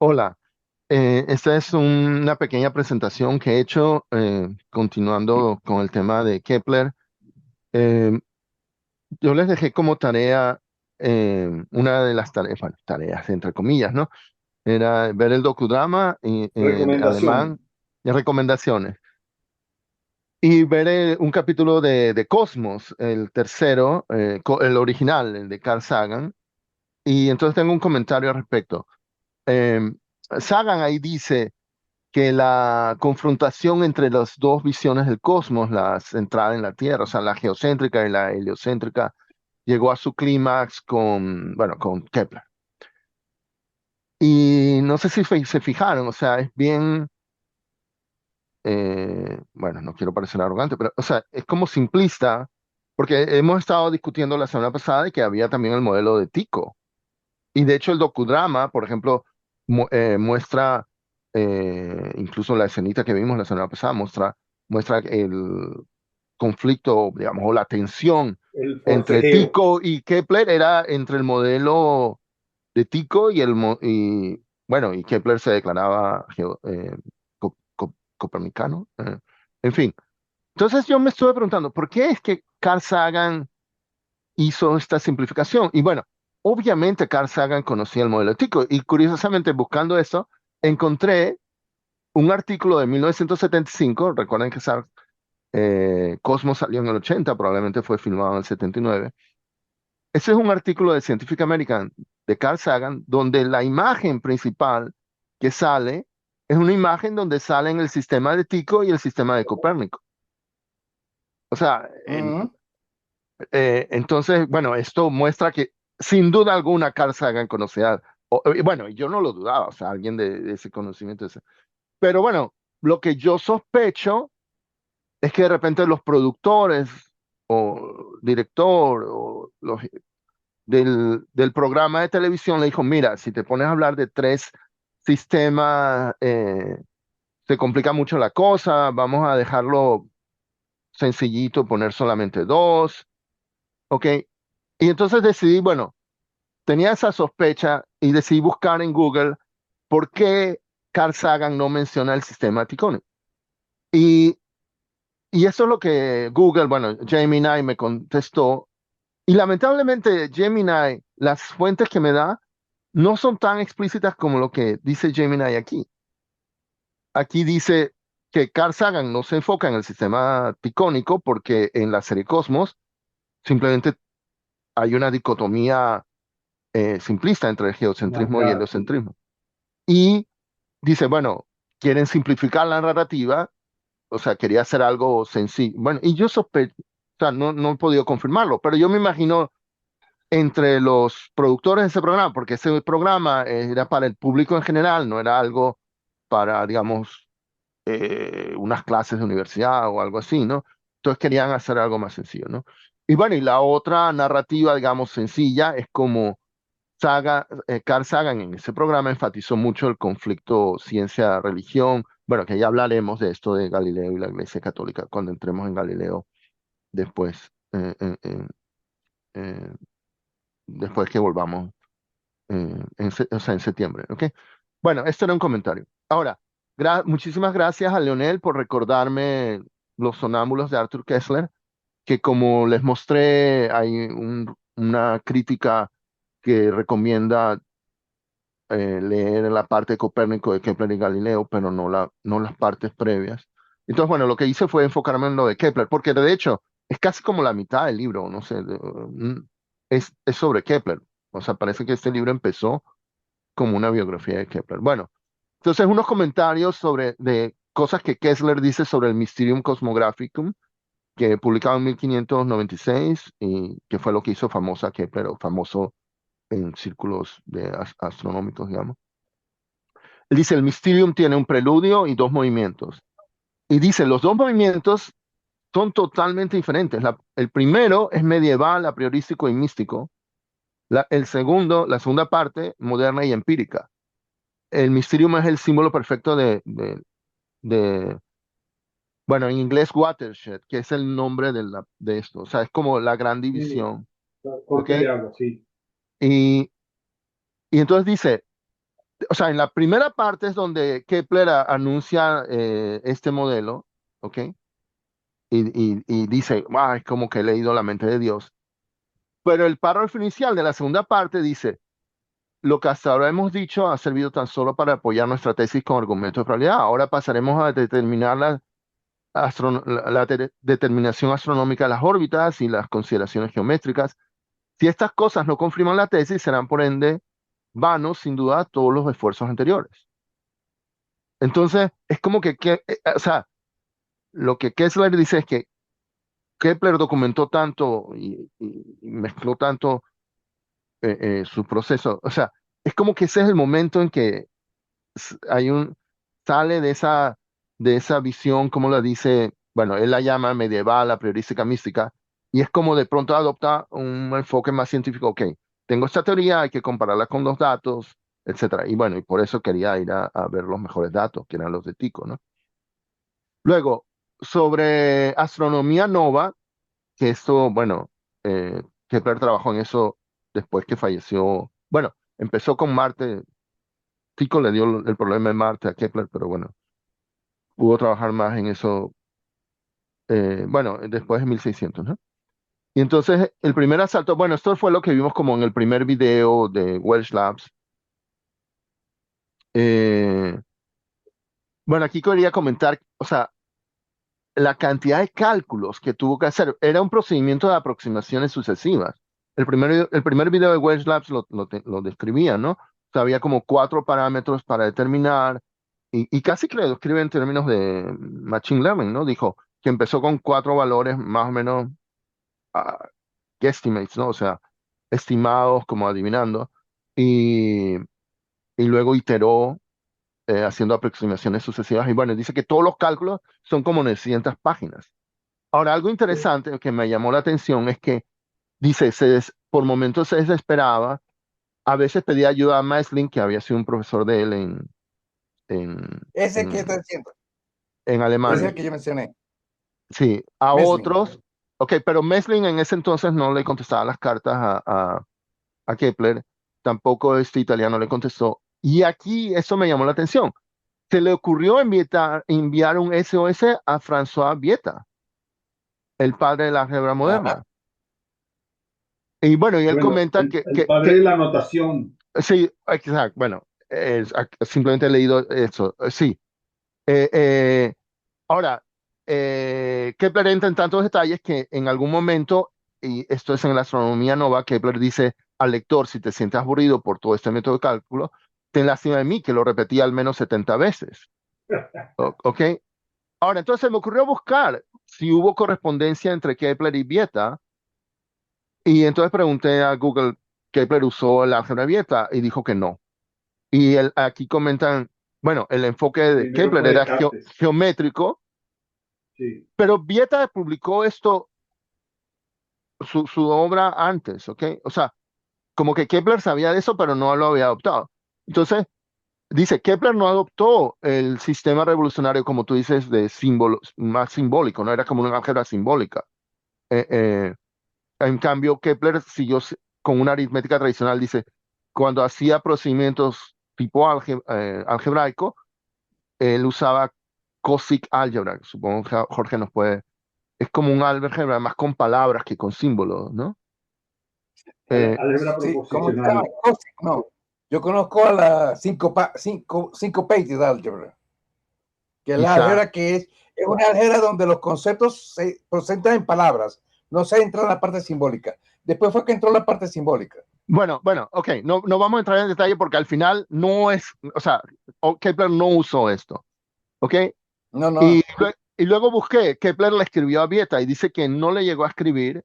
Hola, esta es una pequeña presentación que he hecho continuando con el tema de Kepler. Eh, yo les dejé como tarea una de las tareas, bueno, tareas entre comillas, ¿no? Era ver el docudrama en Recomendación. alemán y recomendaciones. Y ver un capítulo de Cosmos, el tercero, el original, el de Carl Sagan. Y entonces tengo un comentario al respecto. Eh, Sagan ahí dice que la confrontación entre las dos visiones del cosmos, la centrada en la Tierra, o sea, la geocéntrica y la heliocéntrica, llegó a su clímax con, bueno, con Kepler. Y no sé si se fijaron, o sea, es bien, bueno, no quiero parecer arrogante, pero, o sea, es como simplista, porque hemos estado discutiendo la semana pasada de que había también el modelo de Tycho. Y de hecho el docudrama, por ejemplo, muestra, incluso la escenita que vimos la semana pasada, muestra el conflicto, digamos, o la tensión El entre forcejeo. Tycho y Kepler era entre el modelo de Tycho y bueno, y Kepler se declaraba copernicano. En fin, entonces yo me estuve preguntando, ¿por qué es que Carl Sagan hizo esta simplificación? Y bueno, obviamente Carl Sagan conocía el modelo ético y curiosamente buscando eso, encontré un artículo de 1975. Recuerden que Cosmos salió en el 80, probablemente fue filmado en el 79. Ese es un artículo de Scientific American de Carl Sagan, donde la imagen principal que sale es una imagen donde salen el sistema de Tycho y el sistema de Copérnico. O sea, Ujú. entonces, bueno, esto muestra que sin duda alguna Carl Sagan conocía, bueno, yo no lo dudaba, o sea, alguien de ese conocimiento. Pero bueno, lo que yo sospecho es que de repente los productores o director o del programa de televisión le dijo, mira, si te pones a hablar de tres sistemas, se complica mucho la cosa, vamos a dejarlo sencillito, poner solamente dos, ¿ok? Y entonces decidí, bueno, tenía esa sospecha y decidí buscar en Google por qué Carl Sagan no menciona el sistema Ticoni. Y, y eso es lo que Google, bueno, Gemini me contestó. Y lamentablemente Gemini, las fuentes que me da no son tan explícitas como lo que dice Gemini aquí. Aquí dice que Carl Sagan no se enfoca en el sistema ticónico porque en la serie Cosmos simplemente hay una dicotomía simplista entre el geocentrismo y el Marcada, sí. heliocentrismo. Y dice, bueno, quieren simplificar la narrativa, o sea, quería hacer algo sencillo. Bueno, y yo sospecho, o sea, no he podido confirmarlo, pero yo me imagino entre los productores de ese programa, porque ese programa era para el público en general, no era algo para, digamos, unas clases de universidad o algo así, ¿no? Entonces querían hacer algo más sencillo, ¿no? Y bueno, y la otra narrativa, digamos, sencilla es como Carl Sagan en ese programa enfatizó mucho el conflicto ciencia-religión. Bueno, que ya hablaremos de esto de Galileo y la Iglesia Católica cuando entremos en Galileo después, eh, después que volvamos, o sea, en septiembre, ¿ok? Bueno, esto era un comentario. Ahora, muchísimas gracias a Leonel por recordarme los sonámbulos de Arthur Kessler, que como les mostré, hay una crítica que recomienda leer la parte de Copérnico de Kepler y Galileo, pero no las partes previas. Entonces, bueno, lo que hice fue enfocarme en lo de Kepler, porque de hecho es casi como la mitad del libro, no sé, es sobre Kepler. O sea, parece que este libro empezó como una biografía de Kepler. Bueno, entonces unos comentarios sobre de cosas que Kessler dice sobre el Mysterium Cosmographicum, que publicado en 1596 y que fue lo que hizo famosa a Kepler, o famoso en círculos astronómicos, digamos. Él dice, el Mysterium tiene un preludio y dos movimientos. Y dice, los dos movimientos son totalmente diferentes. El primero es medieval, a priorístico y místico. El segundo, la segunda parte, moderna y empírica. El Mysterium es el símbolo perfecto de, bueno, en inglés watershed, que es el nombre de esto. O sea, es como la gran Mm, división, ¿ok? corte de agua, sí. Y, y entonces dice, o sea, en la primera parte es donde Kepler anuncia este modelo, ¿ok? Y dice, ah, es como que he leído la mente de Dios. Pero el párrafo inicial de la segunda parte dice, lo que hasta ahora hemos dicho ha servido tan solo para apoyar nuestra tesis con argumentos de probabilidad. Ahora pasaremos a determinar la determinación astronómica de las órbitas y las consideraciones geométricas. Si estas cosas no confirman la tesis, serán por ende vanos, sin duda, todos los esfuerzos anteriores. Entonces, es como o sea, lo que Kessler dice es que Kepler documentó tanto y mezcló tanto su proceso. O sea, es como que ese es el momento en que hay sale de esa visión, como la dice, bueno, él la llama medieval, a priorística mística, y es como de pronto adopta un enfoque más científico. Ok, tengo esta teoría, hay que compararla con los datos, etcétera. Y bueno, y por eso quería ir a ver los mejores datos, que eran los de Tycho, ¿no? Luego, sobre astronomía nova, que esto, bueno, Kepler trabajó en eso después que falleció. Bueno, empezó con Marte. Tycho le dio el problema de Marte a Kepler, pero bueno, pudo trabajar más en eso, bueno, después de 1600, ¿no? Y entonces el primer asalto, bueno, esto fue lo que vimos como en el primer video de Welsh Labs. Eh, bueno, aquí quería comentar, o sea, la cantidad de cálculos que tuvo que hacer. Era un procedimiento de aproximaciones sucesivas. El primer video de Welsh Labs lo describía, ¿no? O sea, había como 4 parámetros para determinar, y casi que lo describe en términos de Machine Learning, ¿no? Dijo que empezó con 4 valores más o menos ah, guesstimates, ¿no? O sea, estimados como adivinando, y, y luego iteró haciendo aproximaciones sucesivas. Y bueno, dice que todos los cálculos son como 900 páginas. Ahora, algo interesante que me llamó la atención es que dice, por momentos se desesperaba, a veces pedía ayuda a Maestlin, que había sido un profesor de él en, Ese que en, está diciendo, en ese es Alemania. el que yo mencioné, Sí, a Mesling. otros, ok, pero Maestlin en ese entonces no le contestaba las cartas a Kepler, tampoco este italiano le contestó. Y aquí eso me llamó la atención. Se le ocurrió enviar un SOS a François Vieta, el padre de la álgebra Ajá. moderna. Y bueno, y él Bueno, comenta el padre de la notación. sí, exacto, bueno, simplemente he leído eso, sí. Eh, eh, ahora, Kepler entra en tantos detalles que en algún momento, y esto es en la astronomía nova, Kepler dice al lector, si te sientes aburrido por todo este método de cálculo, ten lástima de mí, que lo repetí al menos 70 veces. ¿Ok? Ahora, entonces me ocurrió buscar si hubo correspondencia entre Kepler y Vieta, y entonces pregunté a Google, ¿Kepler usó el álgebra Vieta? Y dijo que no. Y aquí comentan, bueno, el enfoque de Primero Kepler fue era Descartes. geométrico, Sí. pero Vieta publicó esto, su obra antes, ¿ok? O sea, como que Kepler sabía de eso, pero no lo había adoptado. Entonces, dice, Kepler no adoptó el sistema revolucionario, como tú dices, de símbolos, más simbólico, no era como una álgebra simbólica. Eh, eh, En cambio, Kepler siguió con una aritmética tradicional, dice, cuando hacía procedimientos tipo algebraico, él usaba Cosic Algebra, supongo que Jorge nos puede, es como un álgebra más con palabras que con símbolos, ¿no? Eh, Álgebra Sí, ¿cómo se llama? proposicional. Cosic, no. Yo conozco a la Syncopated Algebra, que es la quizá, álgebra es una álgebra donde los conceptos se presentan en palabras, no se entra en la parte simbólica. Después fue que entró la parte simbólica. bueno, ok, no vamos a entrar en detalle porque al final no es, o sea, Kepler no usó esto, ¿ok? No, Y, no. y luego busqué, Kepler le escribió a Vieta y dice que no le llegó a escribir,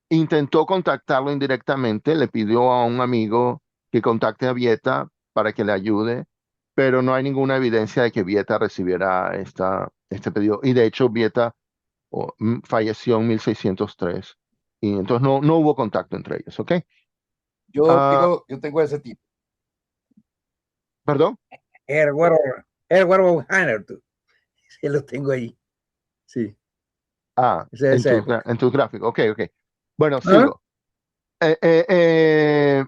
intentó contactarlo indirectamente, le pidió a un amigo que contacte a Vieta para que le ayude, pero no hay ninguna evidencia de que Vieta recibiera este pedido. Y de hecho, Vieta falleció en 1603. Y entonces no hubo contacto entre ellos, ¿ok? Ah, Yo tengo ese tipo. ¿Perdón? Edward Hanner, tú. Sí, lo tengo ahí. Sí, ese es de En esa tu, época. en tu gráfico, ok, ok. Bueno, ¿Ah? sigo. Eh, eh, eh,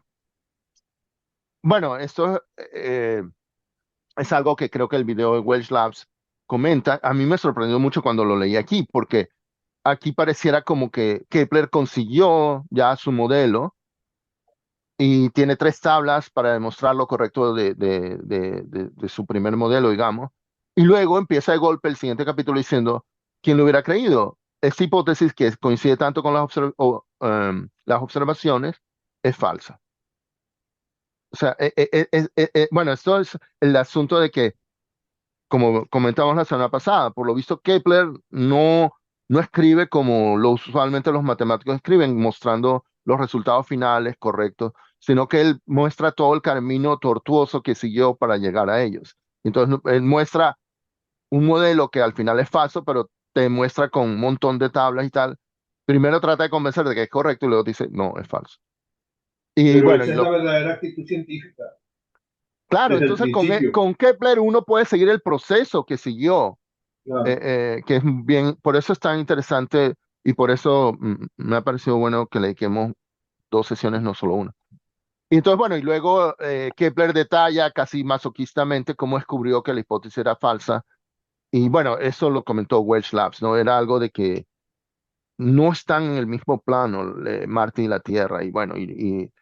Bueno, esto es algo que creo que el video de Welch Labs comenta. A mí me sorprendió mucho cuando lo leí aquí, porque aquí pareciera como que Kepler consiguió ya su modelo y tiene tres tablas para demostrar lo correcto de su primer modelo, digamos. Y luego empieza de golpe el siguiente capítulo diciendo, ¿quién lo hubiera creído? Esta hipótesis que coincide tanto con las observaciones es falsa. O sea, bueno, esto es el asunto de que, como comentamos la semana pasada, por lo visto Kepler no escribe como lo usualmente los matemáticos escriben, mostrando los resultados finales correctos, sino que él muestra todo el camino tortuoso que siguió para llegar a ellos. Entonces, él muestra un modelo que al final es falso, pero te muestra con un montón de tablas y tal. Primero trata de convencer de que es correcto y luego dice, no, es falso. Y Pero bueno, esa es la verdadera actitud científica claro, desde el entonces principio. con Kepler uno puede seguir el proceso que siguió, Claro. que es bien, por eso es tan interesante y por eso me ha parecido bueno que le dediquemos dos sesiones, no solo una. Y entonces, bueno, y luego Kepler detalla casi masoquistamente cómo descubrió que la hipótesis era falsa. Y bueno, eso lo comentó Welch Labs, ¿no? Era algo de que no están en el mismo plano, Marte y la Tierra, y bueno, y,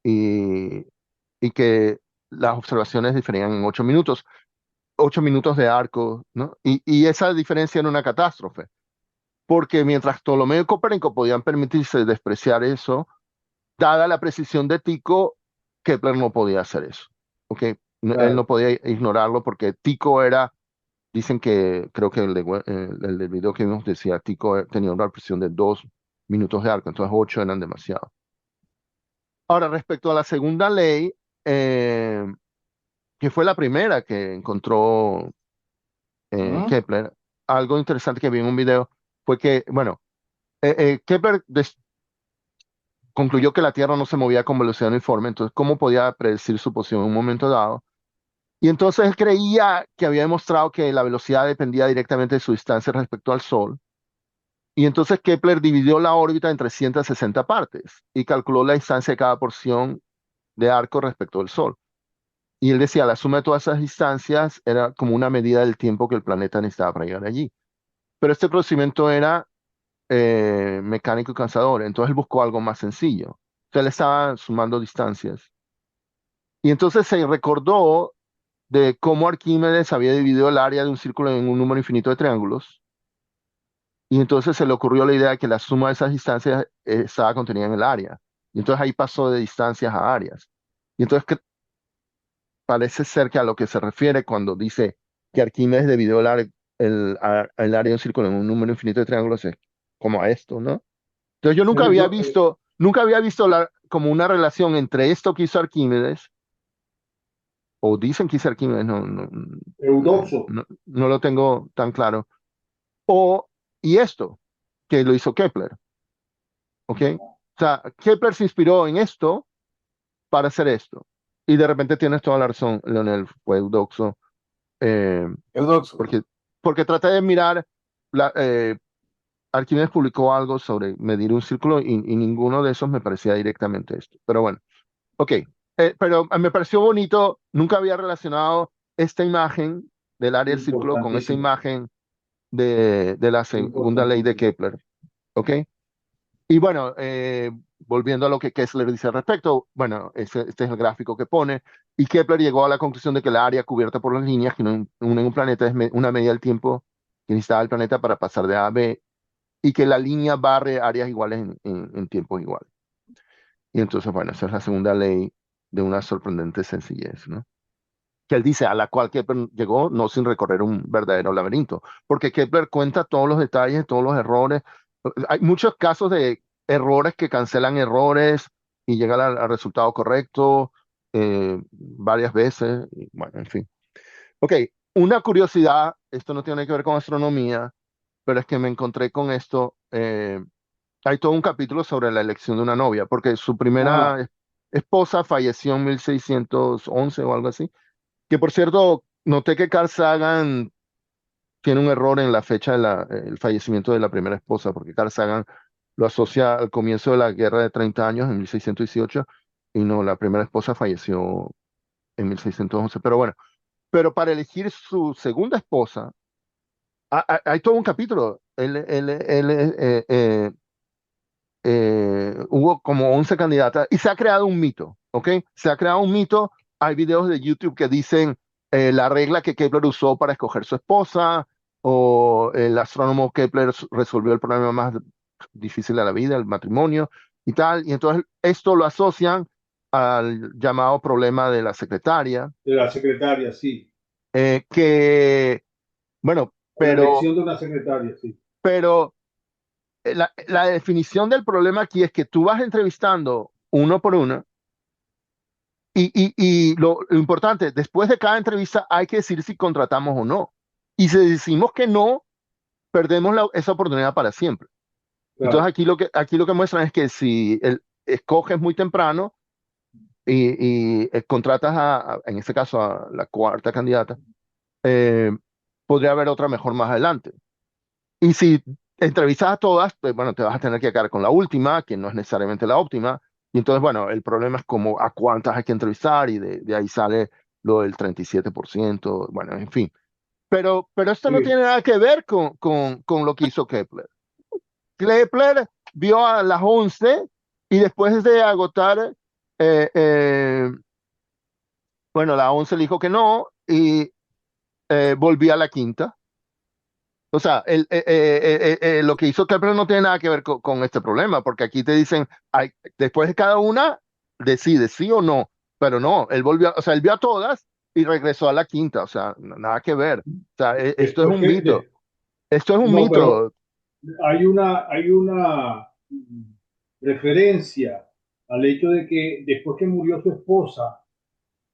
y que las observaciones diferían en 8 minutos. 8 minutos de arco, ¿no? Y esa diferencia era una catástrofe, porque mientras Ptolomeo y Copérnico podían permitirse despreciar eso, dada la precisión de Tycho, Kepler no podía hacer eso, ¿ok? Él no Claro. podía ignorarlo porque Tycho era, dicen que, creo que el del video que vimos decía, Tycho tenía una precisión de 2 minutos de arco, entonces 8 eran demasiado. Ahora, respecto a la segunda ley, eh, que fue la primera que encontró Ujú. Kepler, algo interesante que vi en un video fue que, bueno, Kepler concluyó que la Tierra no se movía con velocidad uniforme, entonces, ¿cómo podía predecir su posición en un momento dado? Y entonces él creía que había demostrado que la velocidad dependía directamente de su distancia respecto al Sol. Y entonces Kepler dividió la órbita en 360 partes y calculó la distancia de cada porción de arco respecto al Sol. Y él decía, la suma de todas esas distancias era como una medida del tiempo que el planeta necesitaba para llegar allí. Pero este procedimiento era mecánico y cansador. Entonces él buscó algo más sencillo. Entonces él estaba sumando distancias. Y entonces se recordó de cómo Arquímedes había dividido el área de un círculo en un número infinito de triángulos. Y entonces se le ocurrió la idea de que la suma de esas distancias estaba contenida en el área. Y entonces ahí pasó de distancias a áreas. Y entonces parece ser que a lo que se refiere cuando dice que Arquímedes dividió el área de un círculo en un número infinito de triángulos es como a esto, ¿no? Entonces yo Pero nunca había visto como una relación entre esto que hizo Arquímedes, o dicen que hizo Arquímedes, Eudoxo, no lo tengo tan claro, o y esto, que lo hizo Kepler, ¿ok? O sea, Kepler se inspiró en esto para hacer esto. Y de repente tienes toda la razón, Leonel, fue Eudoxo, eh, Eudoxo. porque, porque traté de mirar, la, Arquímedes publicó algo sobre medir un círculo y ninguno de esos me parecía directamente esto. Pero bueno. Ok, pero me pareció bonito, nunca había relacionado esta imagen del área del círculo con esa importantísimo, imagen de la segunda ley de importantísimo. Kepler, ¿ok? Y bueno, volviendo a lo que Kessler dice al respecto, bueno, este es el gráfico que pone, y Kepler llegó a la conclusión de que la área cubierta por las líneas que unen un planeta es una medida del tiempo que necesitaba el planeta para pasar de A a B, y que la línea barre áreas iguales en tiempos iguales. Y entonces, bueno, esa es la segunda ley de una sorprendente sencillez, ¿no? Que él dice, a la cual Kepler llegó no sin recorrer un verdadero laberinto, porque Kepler cuenta todos los detalles, todos los errores. Hay muchos casos de errores que cancelan errores y llegan al resultado correcto varias veces. Y bueno, en fin. Ok, una curiosidad, esto no tiene que ver con astronomía, pero es que me encontré con esto. Hay todo un capítulo sobre la elección de una novia, porque su Ah, primera esposa falleció en 1611 o algo así. Que por cierto, noté que Carl Sagan tiene un error en la fecha del fallecimiento de la primera esposa, porque Carl Sagan lo asocia al comienzo de la Guerra de 30 años, en 1618, y no, la primera esposa falleció en 1611, pero bueno, pero para elegir su segunda esposa, hay todo un capítulo. Hubo como 11 candidatas y se ha creado un mito, ¿ok? Se ha creado un mito. Hay videos de YouTube que dicen la regla que Kepler usó para escoger su esposa o el astrónomo Kepler resolvió el problema más difícil de la vida, el matrimonio y tal. Y entonces esto lo asocian al llamado problema de la secretaria, De la secretaria, sí. que, bueno, La pero, elección de una secretaria, sí. pero la definición del problema aquí es que tú vas entrevistando uno por uno y lo importante, después de cada entrevista hay que decir si contratamos o no. Y si decimos que no, perdemos esa oportunidad para siempre. Entonces Claro. aquí lo que muestran es que si escoges muy temprano y contratas en este caso a la cuarta candidata, eh, podría haber otra mejor más adelante. Y si entrevistas a todas, pues bueno, te vas a tener que quedar con la última, que no es necesariamente la óptima. Y entonces, bueno, el problema es como a cuántas hay que entrevistar y de ahí sale lo del 37%, bueno, en fin. Pero esto no Sí. tiene nada que ver con lo que hizo Kepler. Kepler vio a las 11 y después de agotar, eh, eh, bueno, la 11 le dijo que no y volvió a la quinta. O sea, lo que hizo Kepler no tiene nada que ver con este problema, porque aquí te dicen, después de cada una, decide sí o no, pero no, él volvió, o sea, él vio a todas y regresó a la quinta, o sea, nada que ver. O sea, esto es Después un que, mito, esto es un no, pero mito. hay una referencia al hecho de que después que murió su esposa,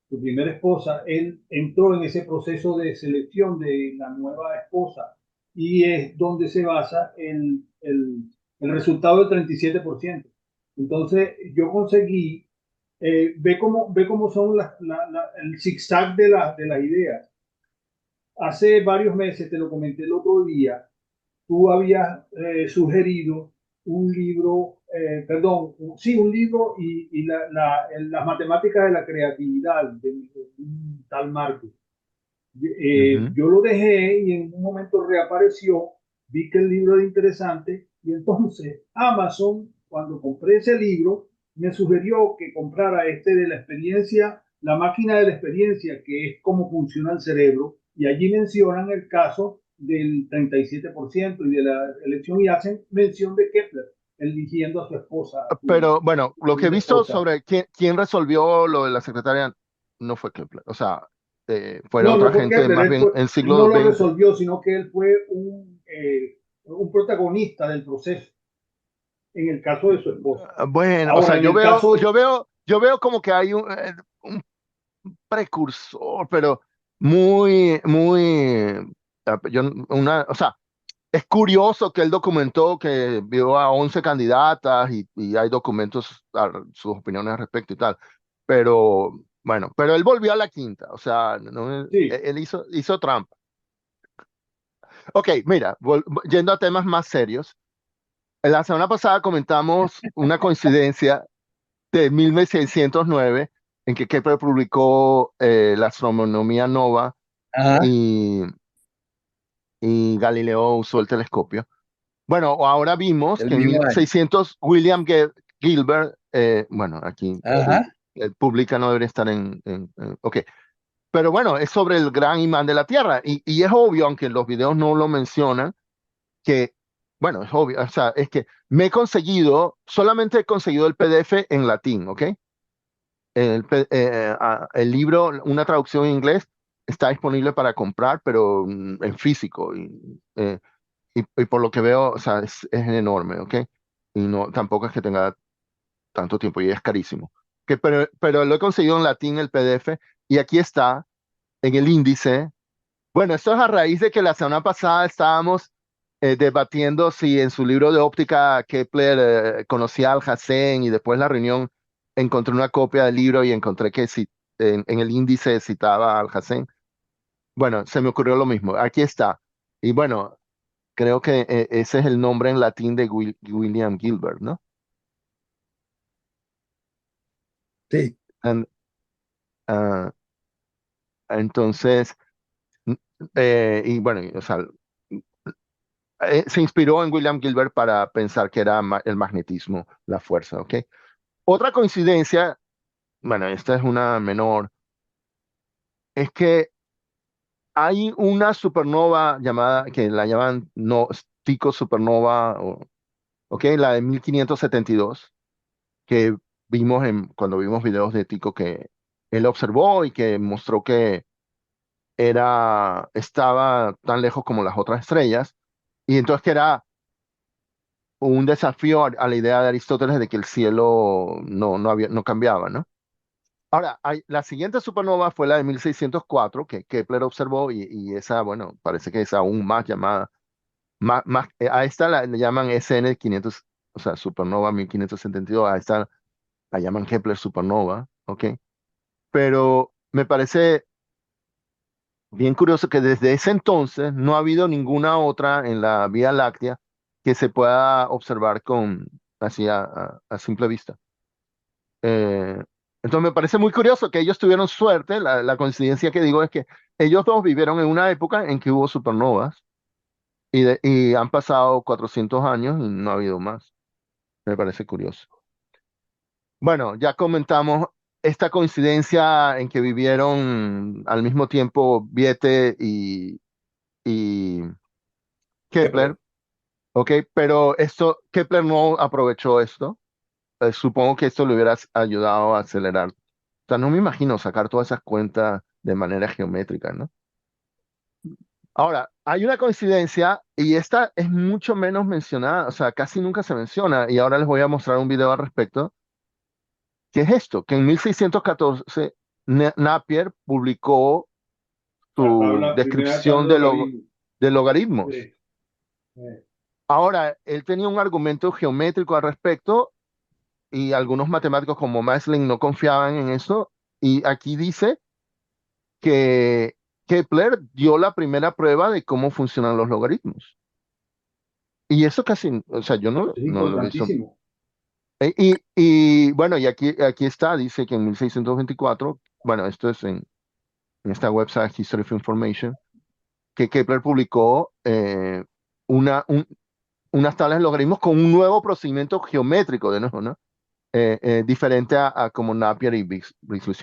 su primera esposa, él entró en ese proceso de selección de la nueva esposa y es donde se basa el resultado del 37%. Entonces yo conseguí, ve cómo son el zigzag de las ideas. Hace varios meses, te lo comenté el otro día, tú habías sugerido un libro, perdón, sí, un libro y las matemáticas de la creatividad de un tal Marcos. Ujú. Yo lo dejé y en un momento reapareció, vi que el libro era interesante y entonces Amazon, cuando compré ese libro, me sugirió que comprara este de la experiencia, la máquina de la experiencia, que es cómo funciona el cerebro, y allí mencionan el caso del 37% y de la elección y hacen mención de Kepler, eligiendo a su esposa, a su Pero bueno, lo que he segunda visto esposa. sobre quién resolvió lo de la secretaria no fue Kepler, o sea, fue No, no otra fue gente Kepler, más bien en él no siglo lo XX. resolvió, sino que él fue un protagonista del proceso en el caso de su esposa. Bueno, o sea, Ahora, en el caso, yo veo como que hay un precursor, pero muy, muy, o sea, es curioso que él documentó que vio a 11 candidatas y hay documentos sus opiniones al respecto y tal, pero bueno, pero él volvió a la quinta, o sea, sí, él hizo trampa. Ok, mira, yendo a temas más serios, la semana pasada comentamos una coincidencia de 1609 en que Kepler publicó la astronomía nova Ajá, y, y Galileo usó el telescopio. Bueno, ahora vimos el que en mismo año. 1600 William Gilbert, bueno, aquí Ajá. el pública no debería estar ok, pero bueno, es sobre el gran imán de la Tierra y es obvio, aunque los videos no lo mencionan, que, bueno, es obvio, o sea, es que solamente he conseguido el PDF en latín, ¿ok? El libro, una traducción en inglés, está disponible para comprar, pero en físico. Y por lo que veo, o sea, es enorme, ¿ok? Y no, tampoco es que tenga tanto tiempo y es carísimo. Pero lo he conseguido en latín, el PDF, y aquí está, en el índice. Bueno, esto es a raíz de que la semana pasada estábamos debatiendo si en su libro de óptica Kepler conocía al Alhazen y después de la reunión encontré una copia del libro y encontré que en el índice citaba al Alhazen. Bueno, se me ocurrió lo mismo. Aquí está. Y bueno, creo que ese es el nombre en latín de William Gilbert, ¿no? Sí. And, ah, Entonces, y bueno, o sea, se inspiró en William Gilbert para pensar que era el magnetismo, la fuerza, ¿ok? Otra coincidencia, bueno, esta es una menor, es que hay una supernova llamada, que la llaman no, Tycho supernova, ¿ok? La de 1572, que vimos cuando vimos videos de Tycho que él observó y que mostró que estaba tan lejos como las otras estrellas, y entonces que era un desafío a la idea de Aristóteles de que el cielo no cambiaba, ¿no? Ahora, la siguiente supernova fue la de 1604, que Kepler observó, y esa, bueno, parece que es aún más llamada, a esta le llaman SN 500, o sea, supernova 1572, a esta la llaman Kepler supernova, ¿ok? Pero me parece bien curioso que desde ese entonces no ha habido ninguna otra en la Vía Láctea que se pueda observar así a simple vista. Eh, entonces me parece muy curioso que ellos tuvieron suerte. La coincidencia que digo es que ellos dos vivieron en una época en que hubo supernovas y han pasado 400 años y no ha habido más. Me parece curioso. Bueno, ya comentamos esta coincidencia en que vivieron al mismo tiempo Viete y Kepler, Kepler. ¿ok? Pero Kepler no aprovechó esto. Supongo que esto le hubiera ayudado a acelerar. O sea, no me imagino sacar todas esas cuentas de manera geométrica, ¿no? Ahora, hay una coincidencia y esta es mucho menos mencionada, o sea, casi nunca se menciona y ahora les voy a mostrar un video al respecto. ¿Qué es esto? Que en 1614 Napier publicó su Primera descripción tabla de logaritmo. de logaritmos. Sí, sí. Ahora, él tenía un argumento geométrico al respecto y algunos matemáticos como Maestlin no confiaban en eso. Y aquí dice que Kepler dio la primera prueba de cómo funcionan los logaritmos. Y eso casi, o sea, yo Es no lo he visto. importantísimo. Y bueno, y aquí está, dice que en 1624, bueno, esto es en esta website History of Information, que Kepler publicó una, un- unas tablas de logaritmos con un nuevo procedimiento geométrico, de nuevo, ¿no? Diferente a como Napier y Briggs lo hicieron.